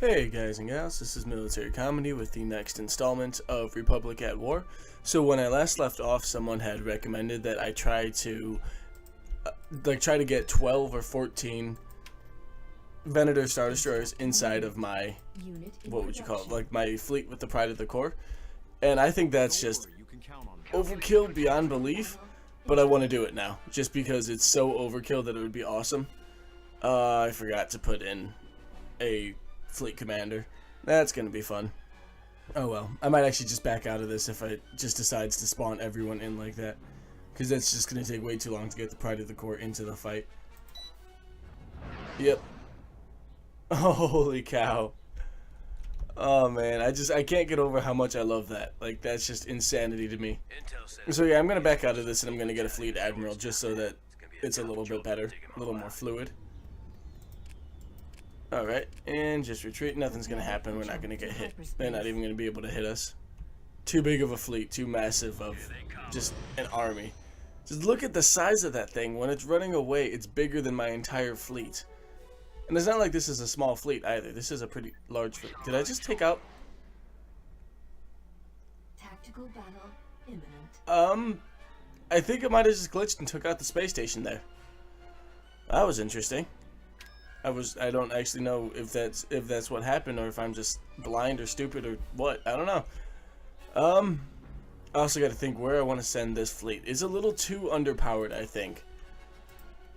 Hey guys and gals, this is Military Comedy with the next installment of Republic at War. So when I last left off, someone had recommended that I try to get 12 or 14 Venator Star Destroyers inside of my, what would you call it, like my fleet with the Pride of the Corps. And I think that's just overkill beyond belief, but I want to do it now, just because it's so overkill that it would be awesome. I forgot to put in a fleet commander. That's gonna be fun. Oh well, I might actually just back out of this if it just decides to spawn everyone in like that, because that's just gonna take way too long to get the Pride of the Corps into the fight. Yep. Holy cow. Oh man, I can't get over how much I love that. Like, that's just insanity to me. So yeah, I'm gonna back out of this and I'm gonna get a fleet admiral just so that it's a little bit better, a little more fluid. Alright, and just retreat. Nothing's going to happen. We're not going to get hit. They're not even going to be able to hit us. Too big of a fleet. Too massive of just an army. Just look at the size of that thing. When it's running away, it's bigger than my entire fleet. And it's not like this is a small fleet either. This is a pretty large fleet. Did I just take out? Tactical battle imminent. I think it might have just glitched and took out the space station there. That was interesting. I don't actually know if that's what happened, or if I'm just blind or stupid or what. I don't know. I also got to think where I want to send this fleet. It's a little too underpowered, I think.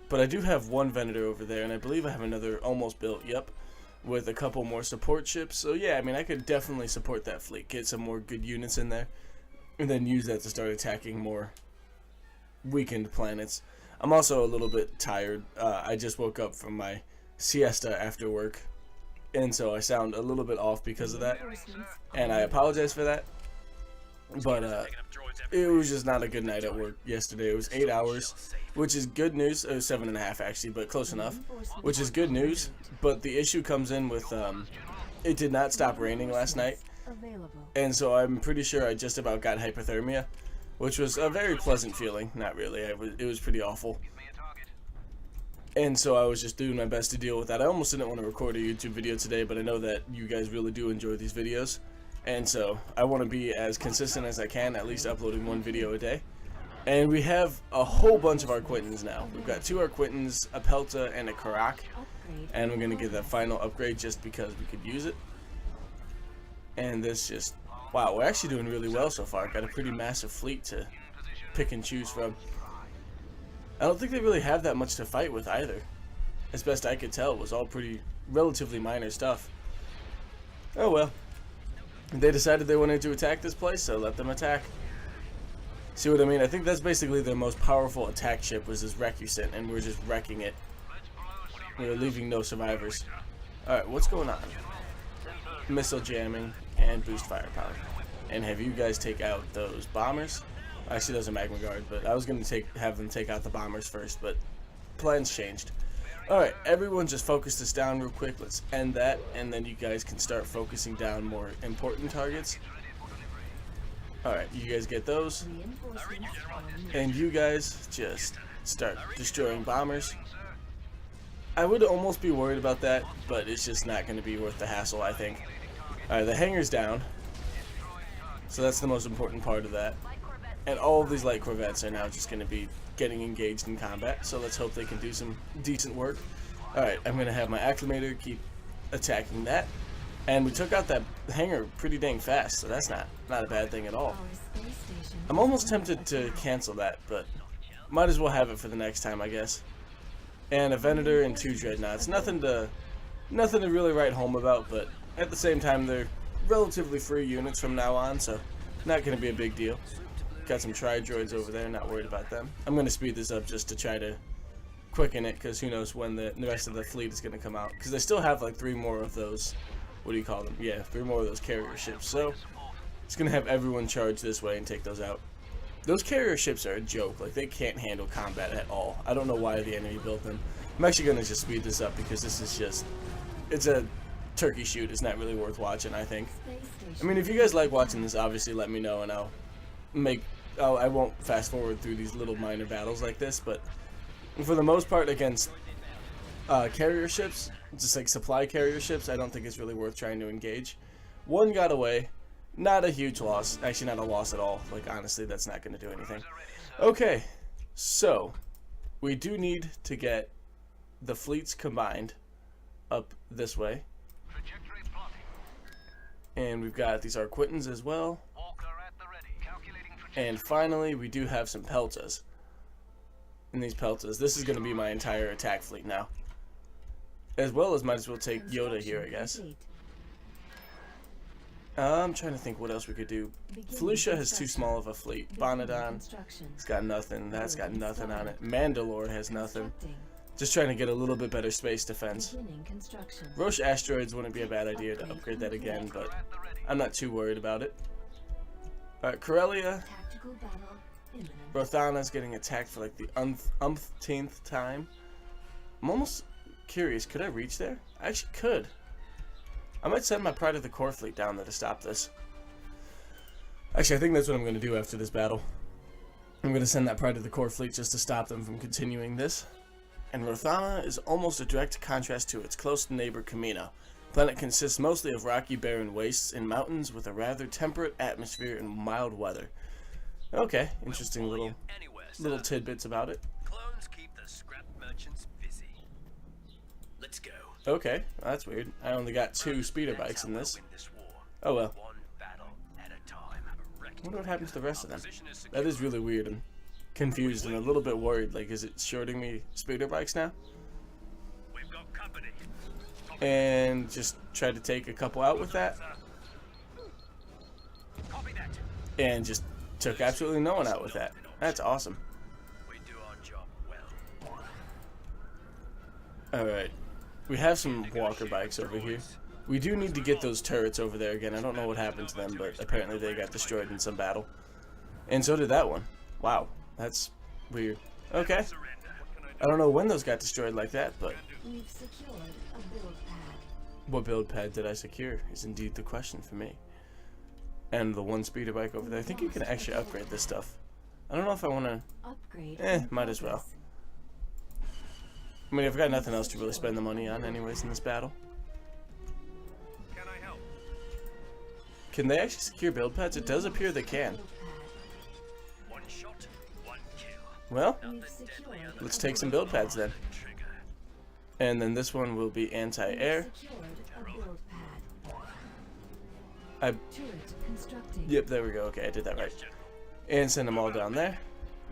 But I do have one Venator over there, and I believe I have another almost built, yep, with a couple more support ships. So yeah, I mean, I could definitely support that fleet, get some more good units in there, and then use that to start attacking more weakened planets. I'm also a little bit tired. I just woke up from my siesta after work, and so I sound a little bit off because of that, and I apologize for that. But it was just not a good night at work yesterday. It was 8 hours, which is good news. It was 7.5 actually, but close enough, which is good news. But the issue comes in with it did not stop raining last night, and so I'm pretty sure I just about got hypothermia, which was a very pleasant feeling. Not really. It was pretty awful. And so I was just doing my best to deal with that. I almost didn't want to record a YouTube video today, but I know that you guys really do enjoy these videos. And so I want to be as consistent as I can, at least uploading one video a day. And we have a whole bunch of Arquitans now. We've got 2 Arquitans, a Pelta, and a Karak. And we're going to get that final upgrade just because we could use it. And this just, wow, we're actually doing really well so far. Got a pretty massive fleet to pick and choose from. I don't think they really have that much to fight with either. As best I could tell, it was all pretty relatively minor stuff. Oh well. They decided they wanted to attack this place, so let them attack. See what I mean? I think that's basically their most powerful attack ship, was this Recusant, and we're just wrecking it. We're leaving no survivors. Alright, what's going on? Missile jamming and boost firepower. And have you guys take out those bombers? Actually, those are Magma Guard, but I was going to have them take out the bombers first, but plans changed. Alright, everyone just focus this down real quick. Let's end that, and then you guys can start focusing down more important targets. Alright, you guys get those. And you guys just start destroying bombers. I would almost be worried about that, but it's just not going to be worth the hassle, I think. Alright, the hangar's down. So that's the most important part of that. And all of these light corvettes are now just going to be getting engaged in combat, so let's hope they can do some decent work. Alright, I'm going to have my acclimator keep attacking that. And we took out that hangar pretty dang fast, so that's not a bad thing at all. I'm almost tempted to cancel that, but might as well have it for the next time, I guess. And a Venator and 2 Dreadnoughts. Nothing to really write home about, but at the same time, they're relatively free units from now on, so not going to be a big deal. Got some Tri-Droids over there, not worried about them. I'm going to speed this up just to try to quicken it, because who knows when the rest of the fleet is going to come out. Because I still have like 3 more of those, what do you call them? Yeah, 3 more of those carrier ships. So it's going to have everyone charge this way and take those out. Those carrier ships are a joke. Like, they can't handle combat at all. I don't know why the enemy built them. I'm actually going to just speed this up because this is just, it's a turkey shoot. It's not really worth watching, I think. I mean, if you guys like watching this, obviously let me know and I won't fast forward through these little minor battles like this, but for the most part against carrier ships, just like supply carrier ships, I don't think it's really worth trying to engage. One got away. Not a huge loss. Actually, not a loss at all. Like, honestly, that's not going to do anything. Okay, so we do need to get the fleets combined up this way. And we've got these Arquitans as well. And finally, we do have some Peltas. And these Peltas, this is going to be my entire attack fleet now. As well as might as well take Yoda here, I guess. I'm trying to think what else we could do. Felicia has too small of a fleet. Bonadon, it's got nothing. That's got nothing on it. Mandalore has nothing. Just trying to get a little bit better space defense. Roche asteroids wouldn't be a bad idea to upgrade that again, but I'm not too worried about it. Alright, Corellia. Rothana's getting attacked for like the umpteenth time. I'm almost curious, could I reach there? I actually could. I might send my Pride of the Core fleet down there to stop this. Actually, I think that's what I'm going to do after this battle. I'm going to send that Pride of the Core fleet just to stop them from continuing this. And Rothana is almost a direct contrast to its close neighbor Kamino. The planet consists mostly of rocky, barren wastes and mountains with a rather temperate atmosphere and mild weather. Okay, interesting little tidbits about it. Clones keep the scrap merchants busy. Let's go. Okay, well, that's weird. I only got 2 speeder bikes in this. Oh well. I wonder what happened to the rest of them. That is really weird. I'm confused and a little bit worried. Like, is it shorting me speeder bikes now? We've got company. And just try to take a couple out with that. Copy that. And just took absolutely no one out with that. That's awesome. We do our job well. Alright. We have some walker bikes over here. We do need to get those turrets over there again. I don't know what happened to them, but apparently they got destroyed in some battle. And so did that one. Wow, that's weird. Okay. I don't know when those got destroyed like that, but... We've secured a build pad. What build pad did I secure is indeed the question for me. And the 1 speeder bike over there. I think you can actually upgrade this stuff. I don't know if I want to... Upgrade. might as well. I mean, I've got nothing else to really spend the money on anyways in this battle. Can I help? Can they actually secure build pads? It does appear they can. One shot, one kill. Well, We've secured let's take some build pads then. Trigger. And then this one will be anti-air. secured a build pad. I... Turret constructing. Yep, there we go. Okay, I did that right. And send them all down there.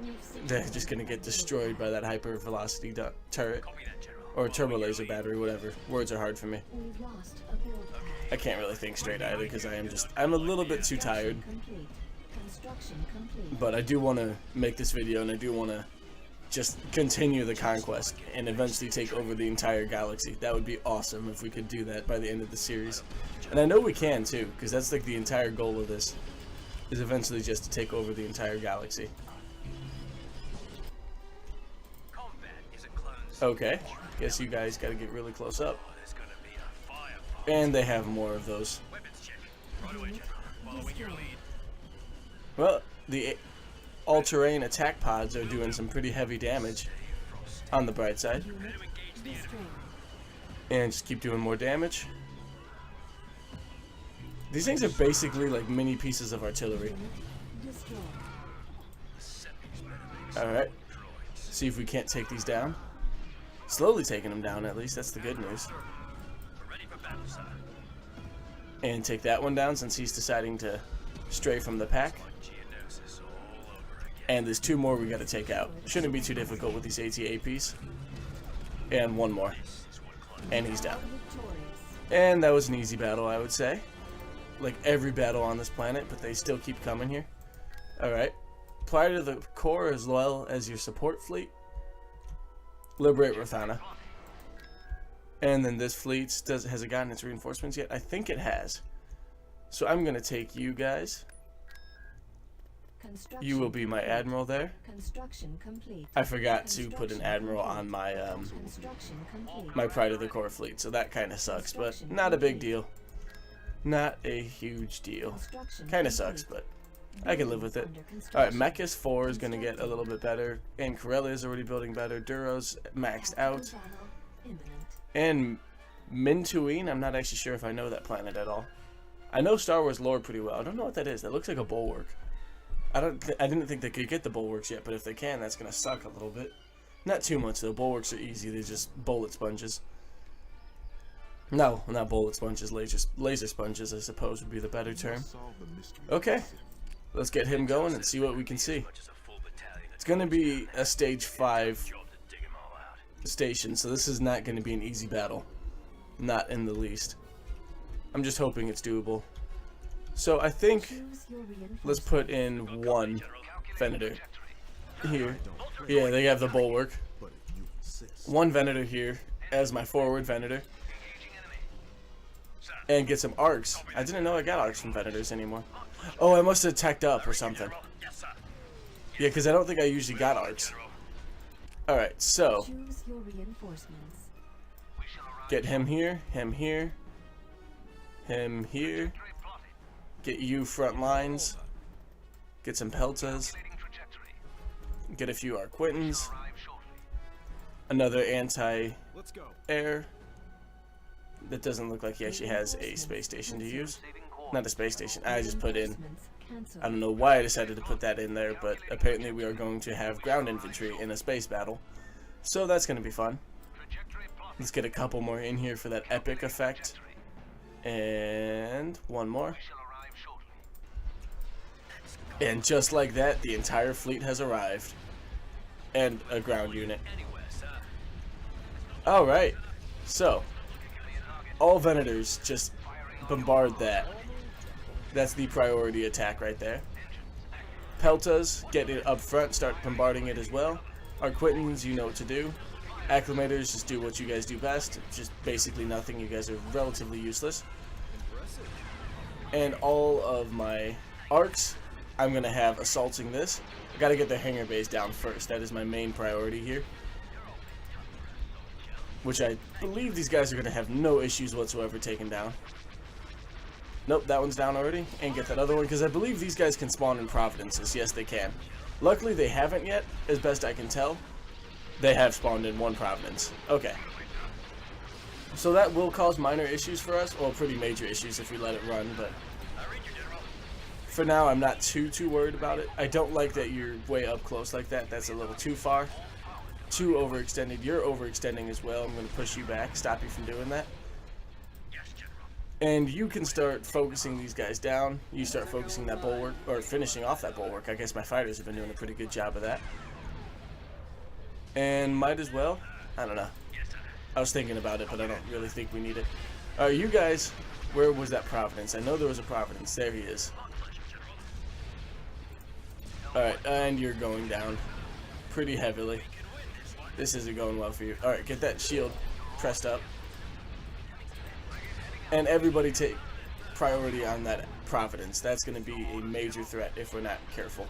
We've secured They're just gonna get destroyed by that hyper velocity turret. Copy that, General. Or turbo laser battery, whatever. Words are hard for me. We've lost a build pad. I can't really think straight either because I'm a little bit too tired. Complete. Construction complete. But I do want to make this video and I do want to just continue the conquest and eventually take over the entire galaxy. That would be awesome if we could do that by the end of the series. And I know we can too, because that's like the entire goal of this, is eventually just to take over the entire galaxy. Combat is a clone's. Okay, guess you guys got to get really close up. There's gonna be a firefight. And they have more of those. Weapons check. Right away, General. Following your lead. Well, the all-terrain attack pods are doing some pretty heavy damage on the bright side. Unit destroyed. And just keep doing more damage. These things are basically like mini pieces of artillery. Unit destroyed. Alright. See if we can't take these down. Slowly taking them down at least, that's the good news. We're ready for battle, sir. And take that one down since he's deciding to stray from the pack. Geonosis all over again. And there's 2 more we gotta take out. Shouldn't be too difficult with these AT-APs. And 1 more. And he's down. Victorious. And that was an easy battle, I would say. Like every battle on this planet, but they still keep coming here. Alright. Apply to the core as well as your support fleet. Liberate Rothana. And then this fleet, has it gotten its reinforcements yet? I think it has. So I'm going to take you guys. You will be my admiral there. Construction complete. I forgot to put an admiral on my Construction complete. my Pride of the Core fleet, so that kind of sucks, but not a big deal. Not a huge deal. Construction Kind of complete. sucks, but I can live with it. Under Alright, construction. Mechas 4 is going to get a little bit better, and Corellia is already building better. Duro's maxed out, Battle imminent. and Minntoine. I'm not actually sure if I know that planet at all. I know Star Wars lore pretty well. I don't know what that is. That looks like a bulwark. I didn't think they could get the bulwarks yet, but if they can, that's gonna suck a little bit. Not too much though. Bulwarks are easy. They're just bullet sponges. No, not bullet sponges. Laser sponges, I suppose, would be the better term. Okay, let's get him going and see what we can see. It's gonna be a stage 5 station, so this is not gonna be an easy battle. Not in the least. I'm just hoping it's doable. So I think let's put in one Venator here. Yeah, they have the bulwark. One Venator here as my forward Venator. And get some arcs. I didn't know I got arcs from Venators anymore. Oh, I must have teched up or something. Yeah, because I don't think I usually got arcs. Alright, so get him here, him here, him here. Get you front lines. Get some Peltas. Get a few Arquitans. Another anti-air. That doesn't look like he actually has a space station to use. Not a space station. I just put in. I don't know why I decided to put that in there, but apparently we are going to have ground infantry in a space battle. So that's going to be fun. Let's get a couple more in here for that epic effect. And one more. And just like that, the entire fleet has arrived. And a ground unit. Alright. So, all Venators just bombard that. That's the priority attack right there. Peltas, get it up front, start bombarding it as well. Arquitans, you know what to do. Acclimators, just do what you guys do best. Just basically nothing. You guys are relatively useless. And all of my arcs, I'm going to have assaulting this. I got to get the hangar base down first. That is my main priority here. Which I believe these guys are going to have no issues whatsoever taking down. Nope, that one's down already. And get that other one, because I believe these guys can spawn in Providences. Yes, they can. Luckily, they haven't yet, as best I can tell. They have spawned in one Providence. Okay. So that will cause minor issues for us. Well, pretty major issues if we let it run, but for now, I'm not too worried about it. I don't like that you're way up close like that. That's a little too far. Too overextended. You're overextending as well. I'm going to push you back, stop you from doing that. And you can start focusing these guys down. You start focusing that bulwark, or finishing off that bulwark. I guess my fighters have been doing a pretty good job of that. And might as well. I don't know. I was thinking about it, but I don't really think we need it. Alright, you guys, where was that Providence? I know there was a Providence. There he is. Alright, and you're going down pretty heavily. This isn't going well for you. Alright, get that shield pressed up. And everybody take priority on that Providence. That's going to be a major threat if we're not careful.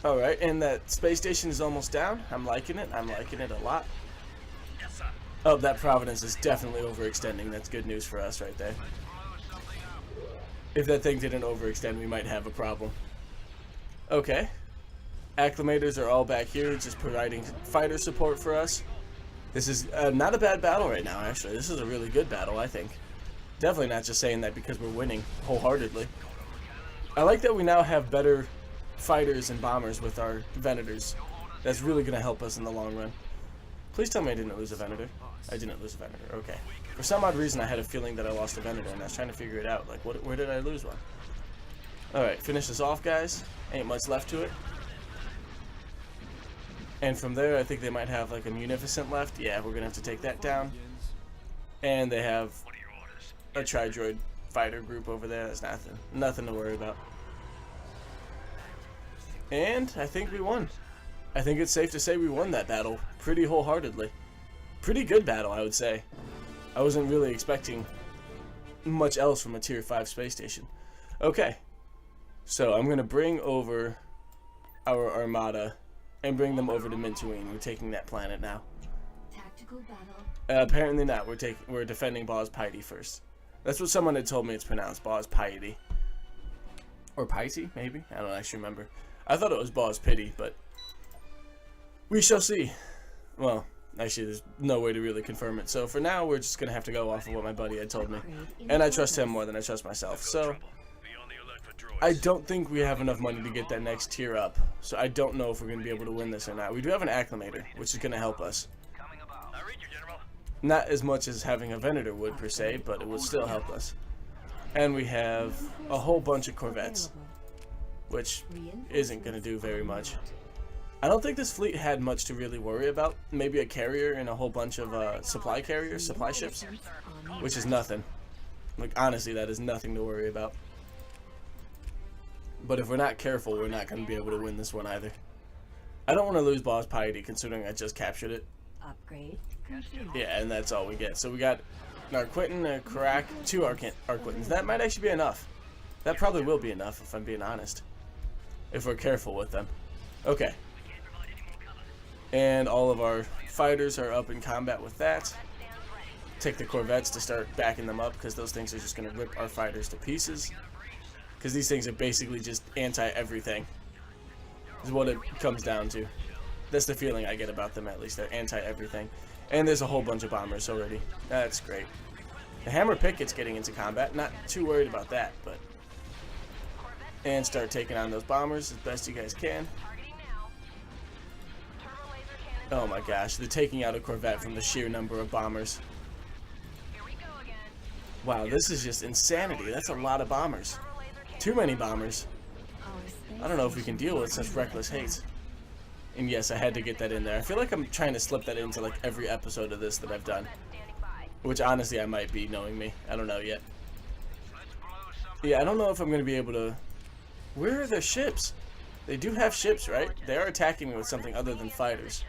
Alright, and that space station is almost down. I'm liking it. I'm liking it a lot. Oh, that Providence is definitely overextending. That's good news for us right there. If that thing didn't overextend, we might have a problem. Okay. Acclimators are all back here, just providing fighter support for us. This is not a bad battle right now, actually. This is a really good battle, I think. Definitely not just saying that because we're winning wholeheartedly. I like that we now have better fighters and bombers with our Venators. That's really going to help us in the long run. Please tell me I didn't lose a Venator. I didn't lose a Venator. Okay. For some odd reason, I had a feeling that I lost a Venator, and I was trying to figure it out. Like, where did I lose one? Alright, finish this off, guys. Ain't much left to it. And from there, I think they might have like a Munificent left. Yeah, we're gonna have to take that down. And they have a Tri-Droid fighter group over there. That's nothing to worry about. And I think we won. I think it's safe to say we won that battle pretty wholeheartedly. Pretty good battle, I would say. I wasn't really expecting much else from a Tier 5 space station. Okay, so I'm gonna bring over our Armada and bring them over to Minntoine. We're taking that planet now. Tactical battle. Apparently not. We're defending Boz Piety first. That's what someone had told me it's pronounced, Boz Piety. Or Piety, maybe? I don't actually remember. I thought it was Boz Pity, but we shall see. Well, Actually, there's no way to really confirm it. So for now, we're just gonna have to go off of what my buddy had told me, and I trust him more than I trust myself. So I don't think we have enough money to get that next tier up. So I don't know if we're gonna be able to win this or not. We do have an acclimator, which is gonna help us. Not as much as having a Venator would per se, but it would still help us. And we have a whole bunch of Corvettes, which isn't gonna do very much. I don't think this fleet had much to really worry about. Maybe a carrier and a whole bunch of supply carriers, supply ships, which is nothing. Like, honestly, that is nothing to worry about. But if we're not careful, we're not going to be able to win this one either. I don't want to lose Boss Piety, considering I just captured it. Upgrade complete. Yeah, and that's all we get. So we got an Arquitan, a Karak, 2 Arquitans. That might actually be enough. That probably will be enough, if I'm being honest. If we're careful with them. Okay. And all of our fighters are up in combat with that. Take the Corvettes to start backing them up, because those things are just going to rip our fighters to pieces. Because these things are basically just anti-everything, is what it comes down to. That's the feeling I get about them, at least. They're anti-everything. And there's a whole bunch of bombers already. That's great. The Hammer Picket's getting into combat. Not too worried about that, but... And start taking on those bombers as best you guys can. Oh my gosh, they're taking out a Corvette from the sheer number of bombers. Wow, this is just insanity. That's a lot of bombers. Too many bombers. I don't know if we can deal with such reckless hate. And yes, I had to get that in there. I feel like I'm trying to slip that into like every episode of this that I've done. Which honestly I might be, knowing me. I don't know yet. Yeah, I don't know if I'm going to be able to... Where are their ships? They do have ships, right? They are attacking me with something other than fighters.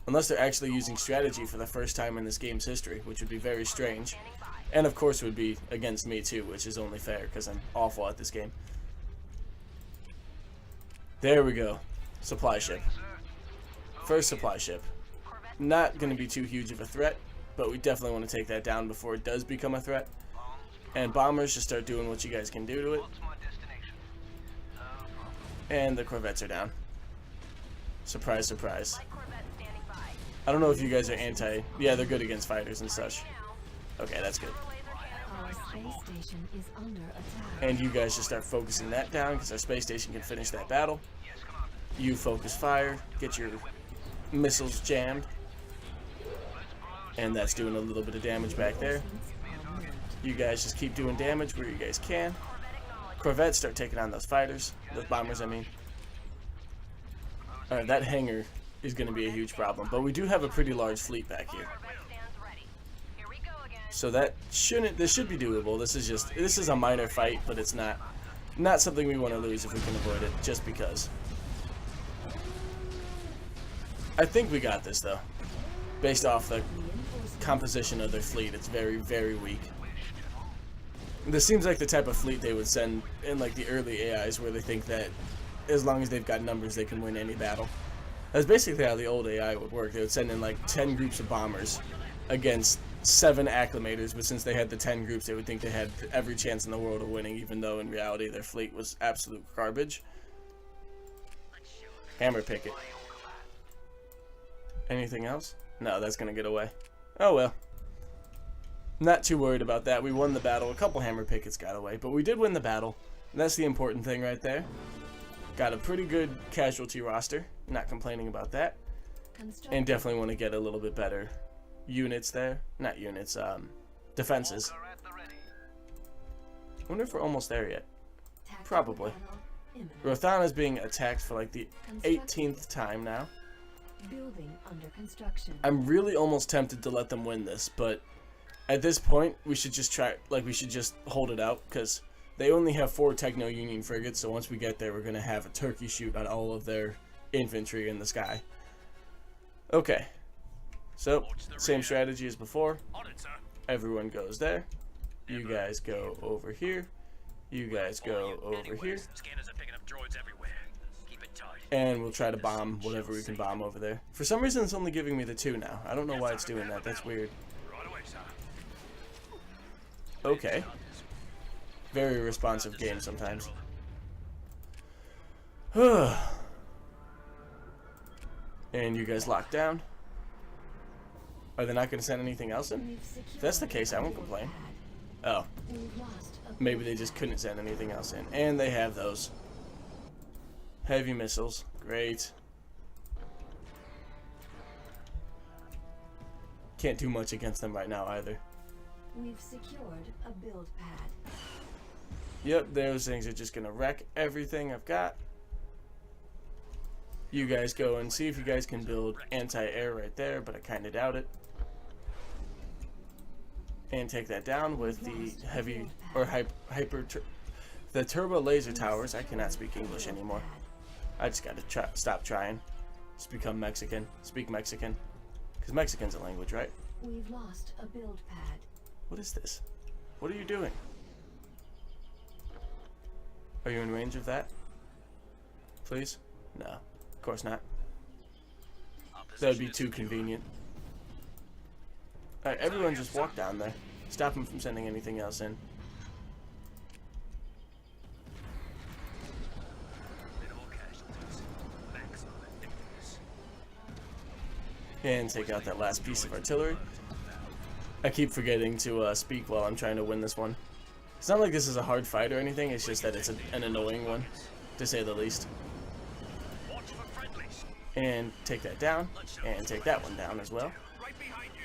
Unless they're actually using strategy for the first time in this game's history, which would be very strange. And of course would be against me too, which is only fair because I'm awful at this game. There we go. Supply ship. First supply ship. Not going to be too huge of a threat, but we definitely want to take that down before it does become a threat. And bombers, just start doing what you guys can do to it. And the Corvettes are down. Surprise, surprise. I don't know if you guys are anti... Yeah, they're good against fighters and such. Okay, that's good. Our space station is under attack. And you guys just start focusing that down, because our space station can finish that battle. You focus fire, get your missiles jammed. And that's doing a little bit of damage back there. You guys just keep doing damage where you guys can. Corvettes start taking on those fighters. Those bombers, I mean. Alright, that hangar is going to be a huge problem. But we do have a pretty large fleet back here. So this should be doable. This is a minor fight, but it's not something we want to lose if we can avoid it, just because. I think we got this, though. Based off the composition of their fleet, it's very, very weak. This seems like the type of fleet they would send in like the early AIs, where they think that as long as they've got numbers, they can win any battle. That's basically how the old AI would work. They would send in like 10 groups of bombers against 7 acclimators, but since they had the 10 groups, they would think they had every chance in the world of winning, even though in reality their fleet was absolute garbage. Hammer Picket. Anything else? No, that's gonna get away. Oh well. Not too worried about that. We won the battle. A couple Hammer Pickets got away, but we did win the battle. And that's the important thing right there. Got a pretty good casualty roster. Not complaining about that. And definitely want to get a little bit better units there. Not units, defenses. I wonder if we're almost there yet. Probably. Rothana's being attacked for like the 18th time now. Building under construction. I'm really almost tempted to let them win this, but at this point, we should just hold it out, because they only have 4 Techno-Union frigates, so once we get there, we're going to have a turkey shoot on all of their infantry in the sky. Okay. So, same strategy as before. Everyone goes there. You guys go over here. You guys go over here. And we'll try to bomb whatever we can bomb over there. For some reason, it's only giving me the 2 now. I don't know why it's doing that. That's weird. Okay. Very responsive game sometimes. And you guys lock down. Are they not going to send anything else in? We've If that's the secured case, I a won't build complain. pad. Oh, We've lost a maybe build they just pad. couldn't send anything else in. And they have those. Heavy missiles. Great. Can't do much against them right now either. We've secured a build pad. Yep, those things are just going to wreck everything I've got. You guys go and see if you guys can build anti-air right there, but I kind of doubt it. And take that down with the heavy or the turbo laser towers. I cannot speak English anymore. I just got to stop trying. Just become Mexican. Speak Mexican. Because Mexican's a language, right? We've lost a build pad. What is this? What are you doing? Are you in range of that? Please? No. Of course not. That would be too convenient. Alright, everyone just walk down there. Stop them from sending anything else in. Minimal casualties. Maximum effectiveness. And take out that last piece of artillery. I keep forgetting to speak while I'm trying to win this one. It's not like this is a hard fight or anything, it's just that it's an annoying one, to say the least. Watch for friendlies. And take that down, and take that one down as well. Right behind you.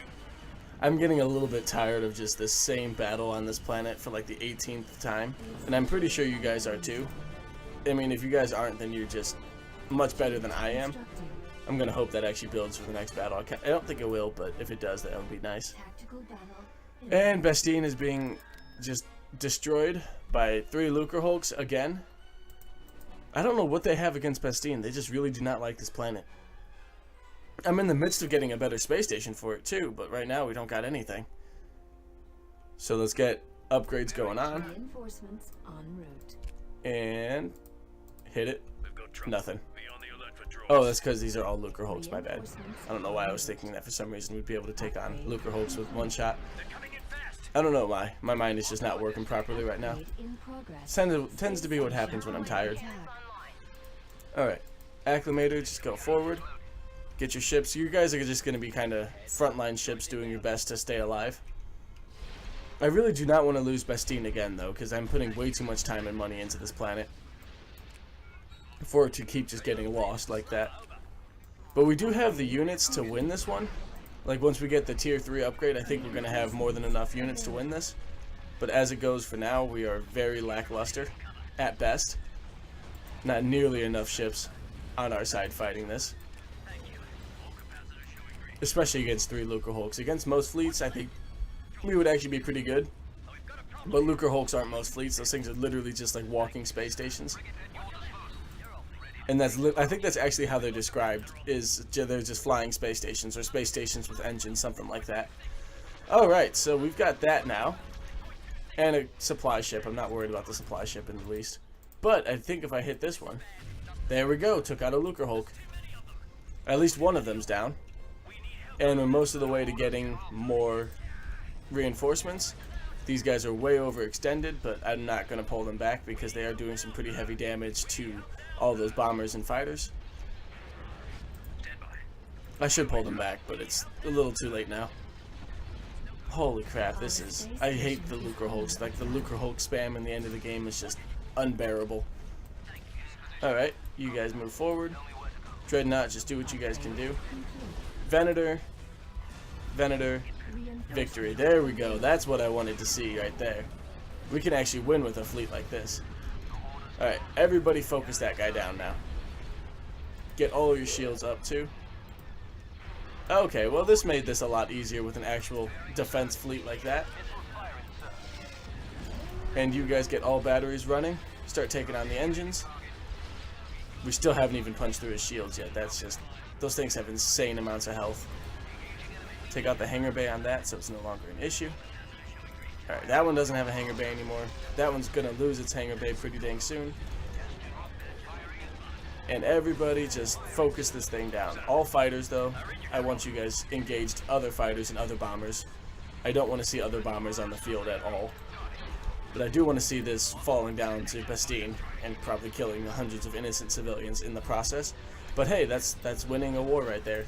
I'm getting a little bit tired of just this same battle on this planet for like the 18th time, and I'm pretty sure you guys are too. I mean, if you guys aren't, then you're just much better than I am. Constructing. I'm gonna hope that actually builds for the next battle. I don't think it will, but if it does, that would be nice. Tactical battle. in- And Bastine is being just destroyed by 3 Lucre Hulks again. I don't know what they have against Bastine. They just really do not like this planet. I'm in the midst of getting a better space station for it too, but right now we don't got anything. So let's get upgrades going on Reinforcements en route. and hit it. We've got trouble. Nothing. Be on the alert for drones. Oh, that's because these are all Lucre Hulks, my bad. Reinforcements I don't know why I was en route. thinking that for some reason we'd be able to take on Lucre Hulks with one shot. They're coming in fast. I don't know why. My mind is just not working properly right now. Upgrade in progress. Tends to be what happens when I'm tired. Attack. Alright. Acclimator, just go forward. Get your ships. You guys are just going to be kind of frontline ships doing your best to stay alive. I really do not want to lose Bastine again, though, because I'm putting way too much time and money into this planet for it to keep just getting lost like that. But we do have the units to win this one. Like, once we get the tier 3 upgrade, I think we're going to have more than enough units to win this. But as it goes for now, we are very lackluster, at best. Not nearly enough ships on our side fighting this. Especially against 3 Lucre Hulks. Against most fleets, I think we would actually be pretty good. But Lucre Hulks aren't most fleets. Those things are literally just like walking space stations. And I think that's actually how they're described, is they're just flying space stations, or space stations with engines, something like that. Alright, so we've got that now. And a supply ship. I'm not worried about the supply ship in the least. But I think if I hit this one, there we go, took out a Lucre Hulk. At least one of them's down. And we're most of the way to getting more reinforcements. These guys are way overextended, but I'm not going to pull them back because they are doing some pretty heavy damage to all those bombers and fighters. I should pull them back, but it's a little too late now. Holy crap, this is... I hate the Lucre Hulks. Like, the Lucre Hulk spam in the end of the game is just unbearable. Alright, you guys move forward. Dreadnought, just do what you guys can do. Venator. Venator. Victory. There we go. That's what I wanted to see right there. We can actually win with a fleet like this. Alright, everybody focus that guy down now. Get all of your shields up too. Okay, well this made this a lot easier with an actual defense fleet like that. And you guys get all batteries running. Start taking on the engines. We still haven't even punched through his shields yet. That's just... Those things have insane amounts of health. Take out the hangar bay on that so it's no longer an issue. Alright, that one doesn't have a hangar bay anymore. That one's gonna lose its hangar bay pretty dang soon. And everybody just focus this thing down. All fighters though, I want you guys engaged other fighters and other bombers. I don't want to see other bombers on the field at all. But I do want to see this falling down to Bastine and probably killing hundreds of innocent civilians in the process. But hey, that's winning a war right there.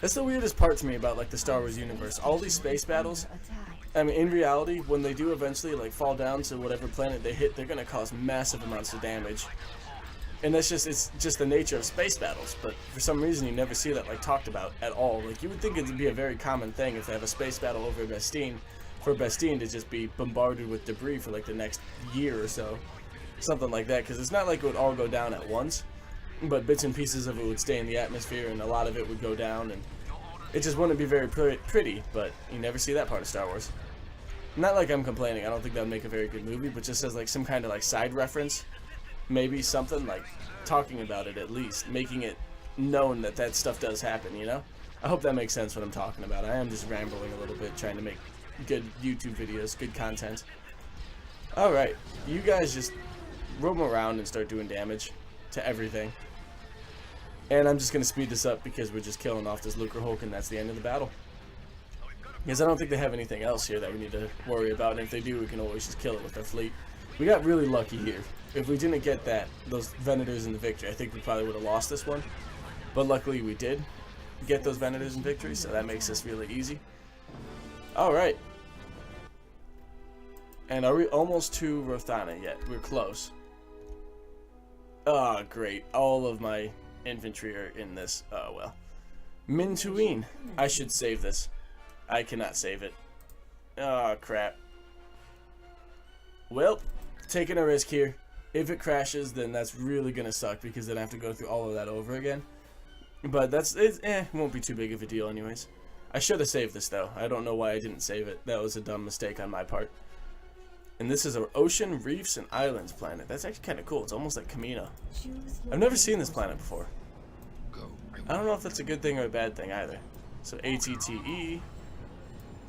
That's the weirdest part to me about like the Star Wars universe. All these space battles, I mean, in reality, when they do eventually like fall down to whatever planet they hit, they're gonna cause massive amounts of damage. And it's just the nature of space battles. But for some reason, you never see that like talked about at all. Like you would think it'd be a very common thing if they have a space battle over Bastille, for Bastille to just be bombarded with debris for like the next year or so, something like that. Because it's not like it would all go down at once, but bits and pieces of it would stay in the atmosphere, and a lot of it would go down, and it just wouldn't be very pretty. But you never see that part of Star Wars. Not like I'm complaining. I don't think that would make a very good movie, but just as like some kind of like side reference. Maybe something like talking about it, at least making it known that that stuff does happen, you know? I hope that makes sense what I'm talking about. I am just rambling a little bit, trying to make good YouTube videos, good content. Alright, you guys just roam around and start doing damage to everything. And I'm just going to speed this up because we're just killing off this Lucre Hulk, and that's the end of the battle. Because I don't think they have anything else here that we need to worry about, and if they do, we can always just kill it with their fleet. We got really lucky here. If we didn't get those Venators in the victory, I think we probably would have lost this one. But luckily we did get those Venators in victory, so that makes this really easy. Alright. And are we almost to Rothana yet? We're close. Oh, great. All of my infantry are in this. Oh, well. Minntoine. I should save this. I cannot save it. Oh, crap. Well, taking a risk here. If it crashes, then that's really gonna suck because then I have to go through all of that over again. But it won't be too big of a deal anyways. I should have saved this though. I don't know why I didn't save it. That was a dumb mistake on my part. And this is an ocean, reefs, and islands planet. That's actually kind of cool. It's almost like Camino. I've never seen this planet before. I don't know if that's a good thing or a bad thing either. So ATTE.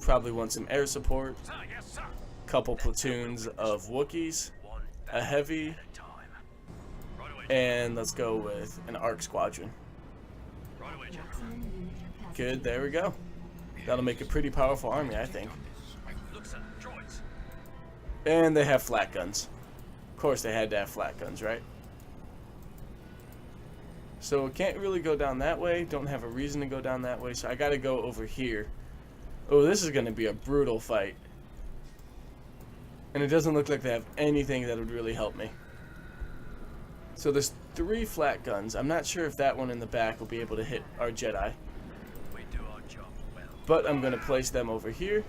Probably want some air support. Couple platoons of Wookiees. A heavy, and let's go with an ARC squadron. Good, there we go. That'll make a pretty powerful army, I think. And they have flat guns. Of course they had to have flat guns, right? So it can't really go down that way. Don't have a reason to go down that way, so I gotta go over here. Oh, this is gonna be a brutal fight. And it doesn't look like they have anything that would really help me. So there's 3 flat guns. I'm not sure if that one in the back will be able to hit our Jedi. But I'm going to place them over here.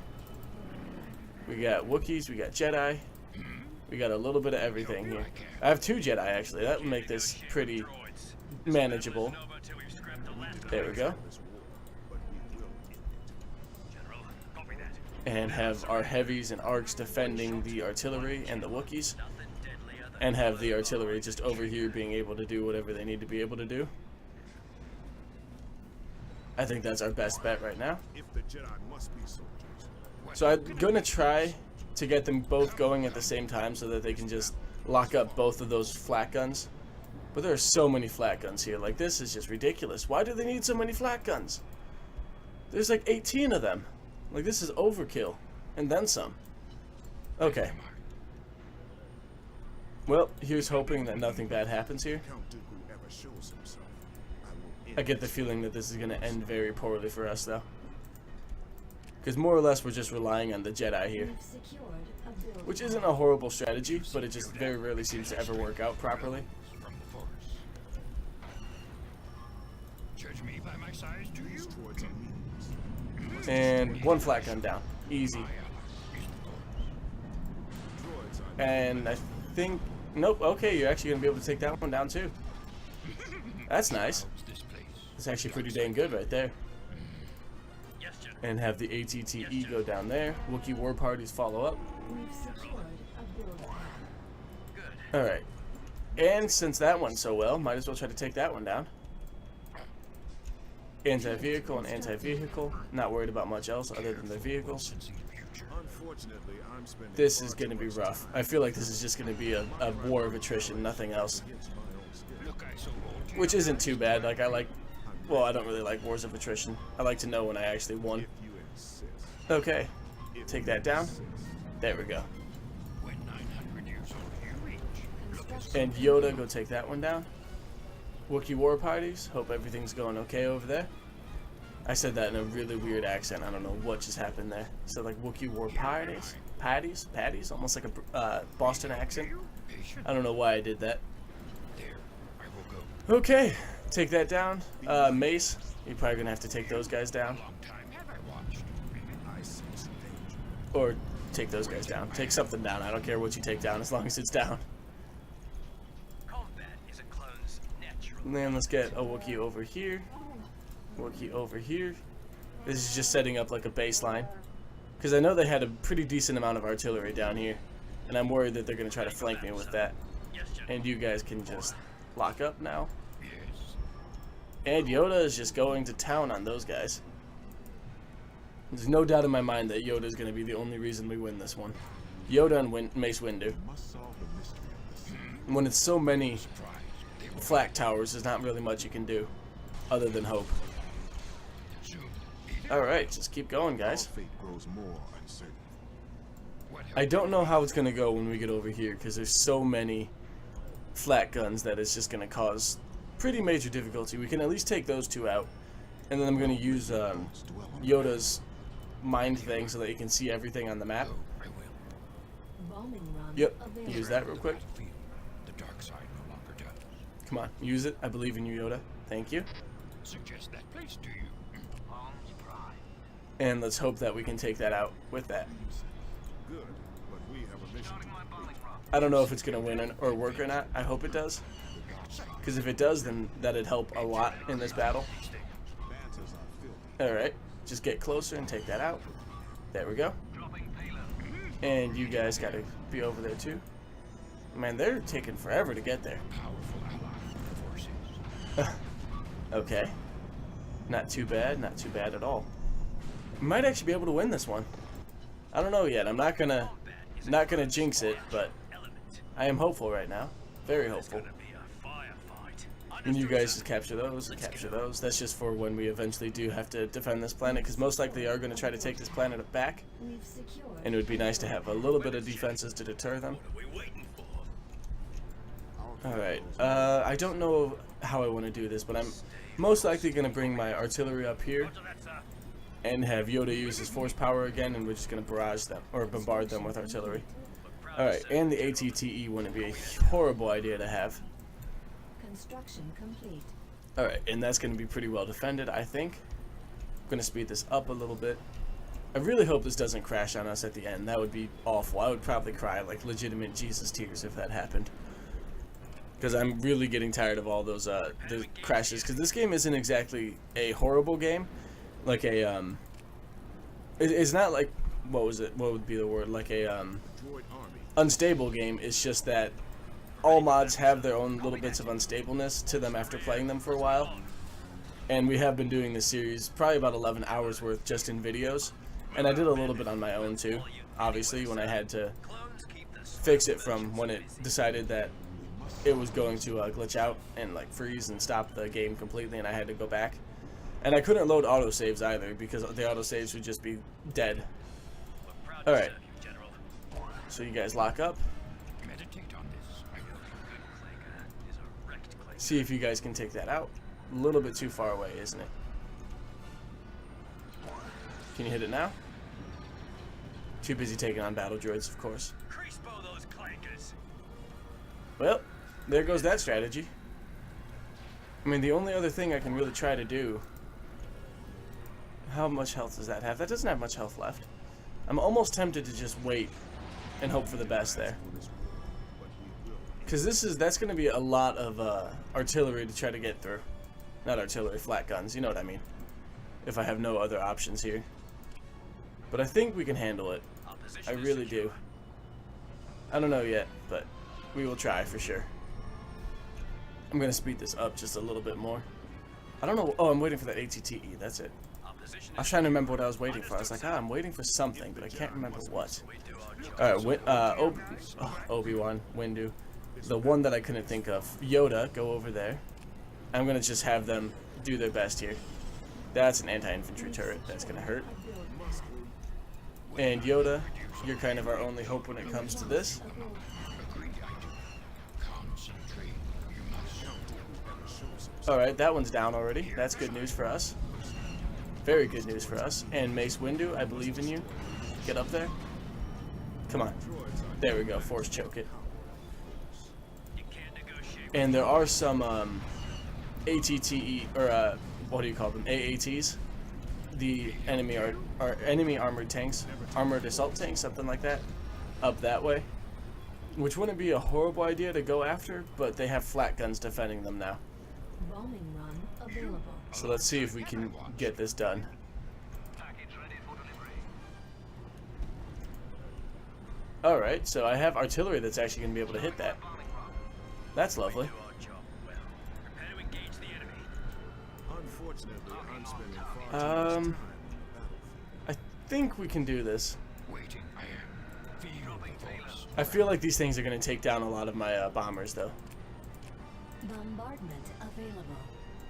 We got Wookiees, we got Jedi. We got a little bit of everything here. I have 2 Jedi actually. That would make this pretty manageable. There we go. And have our heavies and arcs defending the artillery and the Wookiees, and have the artillery just over here being able to do whatever they need to be able to do. I think that's our best bet right now. So I'm gonna try to get them both going at the same time so that they can just lock up both of those flat guns. But there are so many flat guns here. Like, this is just ridiculous. Why do they need so many flat guns? There's like 18 of them. Like, this is overkill. And then some. Okay. Well, here's hoping that nothing bad happens here. I get the feeling that this is going to end very poorly for us, though. Because more or less we're just relying on the Jedi here. Which isn't a horrible strategy, but it just very rarely seems to ever work out properly. Judge me by my size, do you? And 1 flat gun down. Easy. And I think... Nope, okay, you're actually going to be able to take that one down too. That's nice. That's actually pretty dang good right there. And have the ATTE go down there. Wookiee war parties follow up. Alright. And since that went so well, might as well try to take that one down. Anti-vehicle and anti-vehicle. Not worried about much else other than their vehicles. This is going to be rough. I feel like this is just going to be a war of attrition, nothing else. Which isn't too bad. Like, well, I don't really like wars of attrition. I like to know when I actually won. Okay. Take that down. There we go. And Yoda, go take that one down. Wookiee war parties. Hope everything's going okay over there. I said that in a really weird accent. I don't know what just happened there. So like Wookiee war patties, patties, almost like a Boston accent. I don't know why I did that. There, I will go. Okay, take that down. Mace, you're probably gonna have to take those guys down, Long time have I watched. I sense danger. or take those guys down. Take something down. I don't care what you take down as long as it's down. Combat is a clone's natural. And then let's get a Wookiee over here. Wookiee over here. This is just setting up like a baseline. Because I know they had a pretty decent amount of artillery down here. And I'm worried that they're going to try to flank me with that. Yes, General. And you guys can just lock up now. Yes. And Yoda is just going to town on those guys. There's no doubt in my mind that Yoda is going to be the only reason we win this one. Yoda and Mace Windu. When it's so many Surprise. They will flak towers, there's not really much you can do. Other than hope. soon. Alright, just keep going, guys. Fate grows more uncertain. What I don't know how it's going to go when we get over here, because there's so many flat guns that it's just going to cause pretty major difficulty. We can at least take those two out. And then I'm going to use Yoda's mind thing so that you can see everything on the map. go? I will. Bombing run Yep, available. use that real quick. Battlefield. The dark side no longer does. Come on, use it. I believe in you, Yoda. Thank you. Suggest that place to you. And let's hope that we can take that out with that. Good, but we have a mission to complete. I don't know if it's going to win or work or not. I hope it does. Because if it does, then that'd help a lot in this battle. Bantas are filthy. Alright, just get closer and take that out. There we go. And you guys got to be over there too. Man, they're taking forever to get there. Powerful ally forces. Okay. Not too bad at all. We might actually be able to win this one. I don't know yet. I'm not gonna jinx it, but I am hopeful right now. Very hopeful. Gonna be a firefight. And you guys just capture those and capture those. That's just for when we eventually do have to defend this planet, because most likely they are going to try to take this planet back. We've secured. And it would be nice to have a little bit of defenses to deter them. What are we waiting for? Alright, I don't know how I want to do this, but I'm most likely going to bring my artillery up here Roger that, sir. and have Yoda use his force power again, and we're just going to barrage them, or bombard them with artillery. Alright, and the ATTE wouldn't be a horrible idea to have. Construction complete. Alright, and that's going to be pretty well defended, I think. I'm going to speed this up a little bit. I really hope this doesn't crash on us at the end. That would be awful. I would probably cry like legitimate Jesus tears if that happened. Because I'm really getting tired of all those the crashes. Because this game isn't exactly a horrible game. Like a, it's not like, what was it? What would be the word? Like a, Droid army. unstable game. It's just that all mods have their own little bits of unstableness to them after playing them for a while. And we have been doing this series probably about 11 hours worth just in videos. And I did a little bit on my own too, obviously, when I had to Clones keep the fix it from when it decided that it was going to glitch out and like freeze and stop the game completely, and I had to go back. And I couldn't load autosaves either because the autosaves would just be dead. We're proud to Alright. serve you, General. So you guys lock up, Meditate on this. I will. Clanker is a wrecked Clanker. see if you guys can take that out. A little bit too far away, isn't it? Can you hit it now? Too busy taking on battle droids, of course. Crispo those clankers. Well, there goes that strategy. I mean, the only other thing I can really try to do... How much health does that have? That doesn't have much health left. I'm almost tempted to just wait and hope for the best there. Because that's going to be a lot of artillery to try to get through. Not artillery, flat guns, you know what I mean. If I have no other options here. But I think we can handle it. Our position I is really secure. do. I don't know yet, but we will try for sure. I'm going to speed this up just a little bit more. I don't know. Oh, I'm waiting for that ATTE. That's it. Our position I was is trying to remember what I was waiting for. I was like, I'm waiting for something, but I can't remember what. we do our job. Alright, Obi-Wan, Windu. The one that I couldn't think of. Yoda, go over there. I'm going to just have them do their best here. That's an anti-infantry turret. That's going to hurt. And Yoda, you're kind of our only hope when it comes to this. Agreed, I do. Concentrate. You must. Alright, that one's down already. That's good news for us. Very good news for us. And Mace Windu, I believe in you. Get up there. Come on. There we go. Force choke it. And there are some ATTE, or what do you call them? AATs. The enemy are enemy armored tanks, armored assault tanks, something like that, up that way. Which wouldn't be a horrible idea to go after, but they have flat guns defending them now. Bombing run available. So let's see if we can get this done. Alright, so I have artillery that's actually going to be able to hit that. That's lovely. Unfortunately, I'm spending far too much time in the I think we can do this. Waiting, I am. Feel the force. I feel like these things are going to take down a lot of my bombers, though. Bombardment available.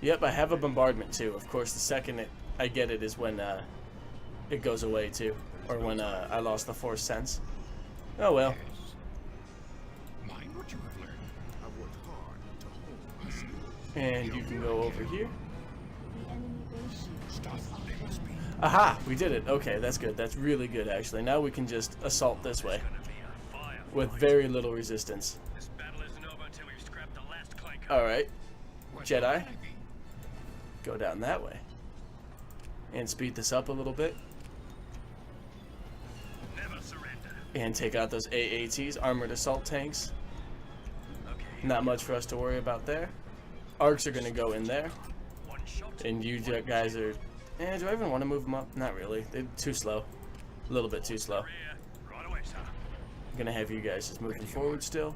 Yep, I have a bombardment, too. Of course, the second I get it is when it goes away, too. Or when I lost the force sense. Oh, well. Yes. Mind what you have learned. I've worked hard to hone my skills. And you can go over here. The enemy base shield Stop is letting us be. Aha! We did it. Okay, that's good. That's really good, actually. Now we can just assault this way. With very little resistance. This battle isn't over until we've scrapped the last clanker. Alright. What Jedi. can I be? Go down that way. And speed this up a little bit. Never surrender. And take out those AATs, armored assault tanks. Okay. Not much for us to worry about there. Arcs are going to go in there. One shot. And you guys are... do I even want to move them up? Not really. They're too slow. A little bit too slow. Rear. Right away, sir. I'm going to have you guys just moving forward still.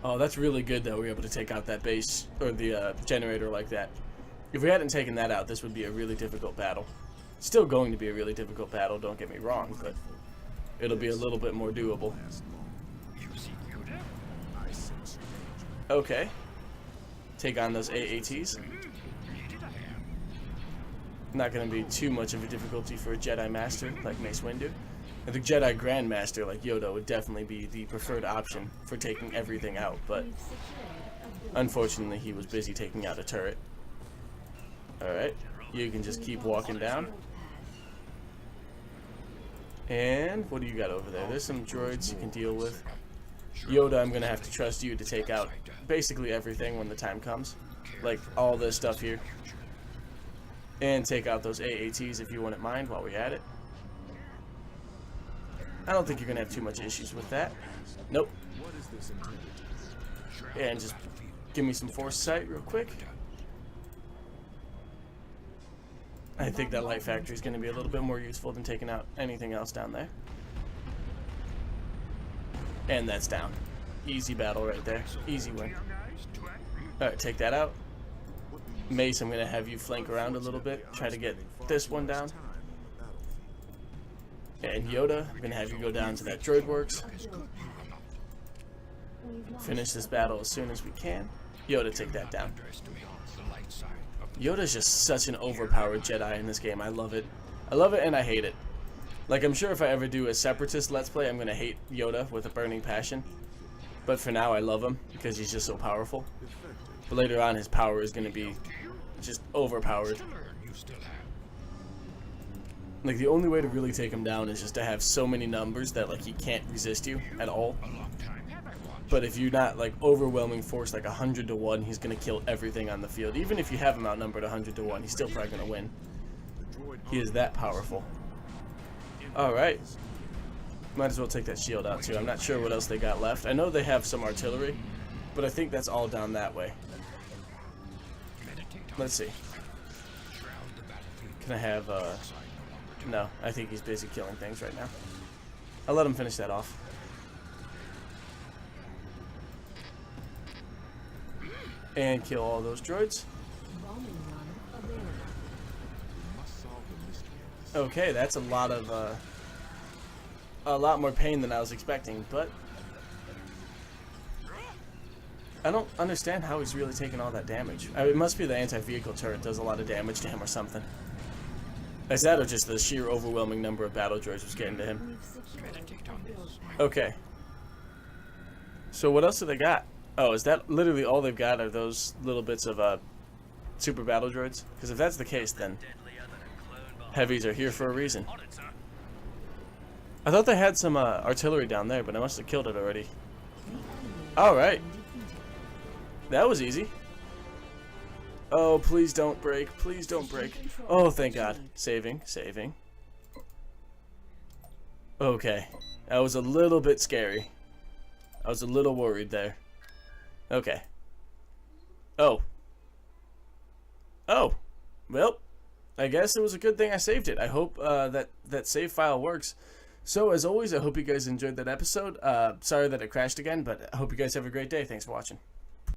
Oh, that's really good, though. We're able to take out that base, or the generator like that. If we hadn't taken that out, this would be a really difficult battle. Still going to be a really difficult battle, don't get me wrong, but it'll be a little bit more doable. You seek Yoda? I sense Okay. Take on those AATs. Needed I am. Not going to be too much of a difficulty for a Jedi Master like Mace Windu. And the Jedi Grandmaster like Yoda would definitely be the preferred option for taking everything out, but We've secured a building. unfortunately he was busy taking out a turret. Alright, you can just keep walking down. And what do you got over there? There's some droids you can deal with. Yoda, I'm going to have to trust you to take out basically everything when the time comes. Like all this stuff here. And take out those AATs if you wouldn't mind while we're at it. I don't think you're going to have too much issues with that. Nope. what is this intended to do? And just give me some force sight real quick. I think that light factory is going to be a little bit more useful than taking out anything else down there. And that's down. Easy battle right there. Easy win. Alright, take that out. Mace, I'm going to have you flank around a little bit. Try to get this one down. Time on the battlefield. And Yoda, I'm going to have you go down to that droid works. We've lost Finish this battle as soon as we can. Yoda, take that down. Underestimate the light side of the Yoda's just such an overpowered Jedi in this game. I love it. I love it and I hate it. Like, I'm sure if I ever do a Separatist Let's Play, I'm going to hate Yoda with a burning passion. But for now, I love him because he's just so powerful. But later on, his power is going to be just overpowered. to learn you still have. Like, the only way to really take him down is just to have so many numbers that, like, he can't resist you at all. A long time have I watched. But if you're not, like, overwhelming force, like 100 to 1, he's going to kill everything on the field. Even if you have him outnumbered 100 to 1, he's still probably going to win. He is that powerful. Alright. Might as well take that shield out, too. I'm not sure what else they got left. I know they have some artillery, but I think that's all down that way. Meditate on Let's see. shroud the battlefield. Can I have, Side no longer to No, I think he's busy killing things right now. I'll let him finish that off. And kill all those droids. bombing run available. Must solve the mystery of this. Okay, that's a lot more pain than I was expecting, but I don't understand how he's really taking all that damage. It must be the anti-vehicle turret does a lot of damage to him or something. Is that or just the sheer overwhelming number of battle droids was getting to him? We've secured meditate a on build this. pad. Okay. So what else do they got? Oh, is that literally all they've got are those little bits of super battle droids? Because if that's the case, then heavies are here for a reason. I thought they had some artillery down there, but I must have killed it already. Alright. That was easy. Oh, please don't break. Please don't break. Oh, thank God. Saving. Saving. Okay. That was a little bit scary. I was a little worried there. Okay. Oh. Oh. Well, I guess it was a good thing I saved it. I hope that save file works. So, as always, I hope you guys enjoyed that episode. Sorry that it crashed again, but I hope you guys have a great day. Thanks for watching.